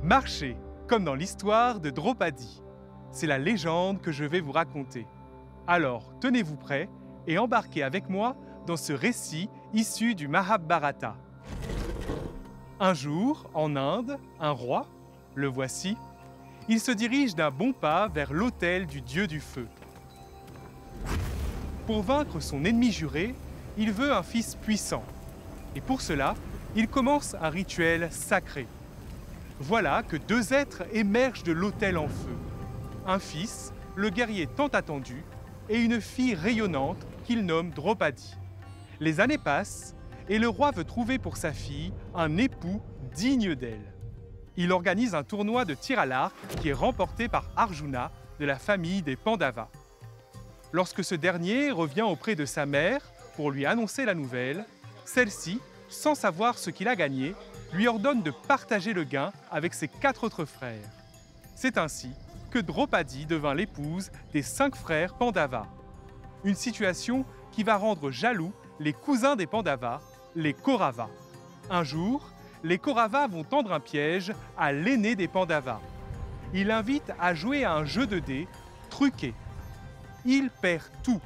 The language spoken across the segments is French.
Marchez, comme dans l'histoire de Draupadi. C'est la légende que je vais vous raconter. Alors, tenez-vous prêts et embarquez avec moi dans ce récit issu du Mahabharata. Un jour, en Inde, un roi, le voici, il se dirige d'un bon pas vers l'autel du dieu du feu. Pour vaincre son ennemi juré, il veut un fils puissant. Et pour cela, il commence un rituel sacré. Voilà que deux êtres émergent de l'autel en feu. Un fils, le guerrier tant attendu, et une fille rayonnante qu'il nomme Draupadi. Les années passent et le roi veut trouver pour sa fille un époux digne d'elle. Il organise un tournoi de tir à l'arc qui est remporté par Arjuna de la famille des Pandavas. Lorsque ce dernier revient auprès de sa mère pour lui annoncer la nouvelle, celle-ci, sans savoir ce qu'il a gagné, lui ordonne de partager le gain avec ses 4 autres frères. C'est ainsi que Draupadi devint l'épouse des 5 frères Pandavas. Une situation qui va rendre jaloux les cousins des Pandavas, les Kauravas. Un jour, les Kauravas vont tendre un piège à l'aîné des Pandavas. Il l'invite à jouer à un jeu de dés truqué. Il perd tout,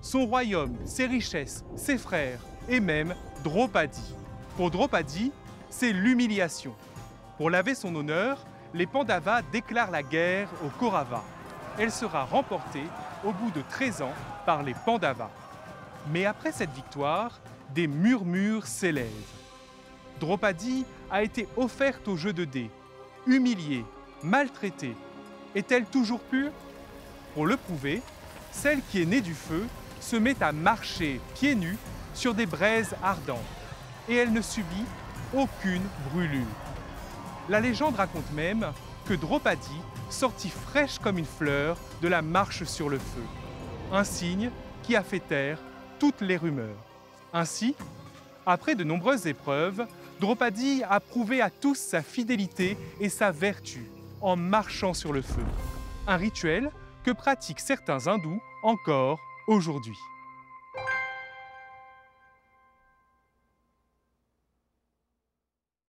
son royaume, ses richesses, ses frères et même Draupadi. Pour Draupadi, c'est l'humiliation. Pour laver son honneur, les Pandavas déclarent la guerre aux Kauravas. Elle sera remportée au bout de 13 ans par les Pandavas. Mais après cette victoire, des murmures s'élèvent. Draupadi a été offerte au jeu de dés, humiliée, maltraitée. Est-elle toujours pure? Pour le prouver, celle qui est née du feu se met à marcher pieds nus sur des braises ardentes. Et elle ne subit aucune brûlure. La légende raconte même que Draupadi sortit fraîche comme une fleur de la marche sur le feu. Un signe qui a fait taire toutes les rumeurs. Ainsi, après de nombreuses épreuves, Draupadi a prouvé à tous sa fidélité et sa vertu en marchant sur le feu. Un rituel que pratiquent certains hindous encore aujourd'hui.